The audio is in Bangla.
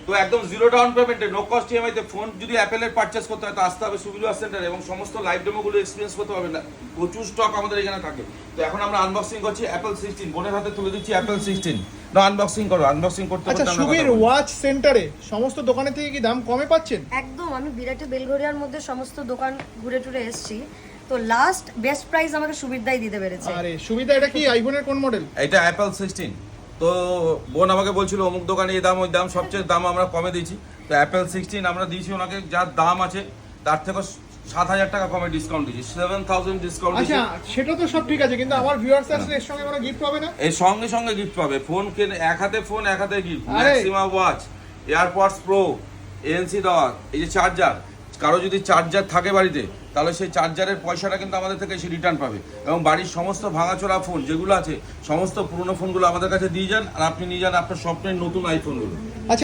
তো একদম জিরো ডাউন পেমেন্টে নো কস্ট ইএমআই তে ফোন যদি অ্যাপেলের পারচেজ করতে হয় তো আসতে হবে সুবিধা সেন্টার এবং সমস্ত লাইভ ডেমোগুলো এক্সপিরিয়েন্স করতে হবে না, প্রচুর স্টক আমাদের এখানে থাকে। তো এখন আমরা আনবক্সিং করছি অ্যাপেল 16, বোনের হাতে তুলে দিচ্ছি অ্যাপেল 16। না আনবক্সিং করো, আনবক্সিং করতে আচ্ছা, করতে আমরা সুবীর কথা বলি। ওয়াচ সেন্টারে সমস্ত দোকানের থেকে কি দাম কমে পাচ্ছেন? একদম, আমি বিরাটে বেলঘরিয়ার মধ্যে সমস্ত দোকান ঘুরে টুরে এসেছি, তো লাস্ট বেস্ট প্রাইস আমাকে সুবিধাই দিতে পেরেছে। আরে সুবিধা, এটা কি আইফোনের কোন মডেল? এটা অ্যাপেল 16। তো বোন আমাকে বলছিল অমুক দোকানে এই দাম ওই দাম, সবচেয়ে দাম আমরা কমে দিয়েছি। তো অ্যাপেল 16 আমরা দিয়েছি ওনাকে যার দাম আছে তার থেকে 7,000 টাকা কমে ডিসকাউন্ট দিয়েছি, 7,000 ডিসকাউন্ট দিয়েছি। আচ্ছা, সেটা তো সব ঠিক আছে, কিন্তু আমার ভিউয়ার্স আসলে এর সঙ্গে কোনো গিফট পাবে না? এর সঙ্গে সঙ্গে গিফট পাবে, ফোন কেনে এক হাতে ফোন এক হাতে গিফট, আরে! Maxima watch, AirPods pro, ANC দেওয়া, এই যে চার্জার, কারো যদি চার্জার থাকে বাড়িতে তাহলে সেই চার্জারের পয়সাটা কিন্তু আমাদের থেকে এসে রিটার্ন পাবে। এবং বাড়ির সমস্ত ভাঙাচোরা ফোন যেগুলো আছে সমস্ত পুরনো ফোনগুলো আমাদের কাছে দিয়ে যান আর আপনি নিয়ে যান আপনার স্বপ্নের নতুন আইফোনগুলো।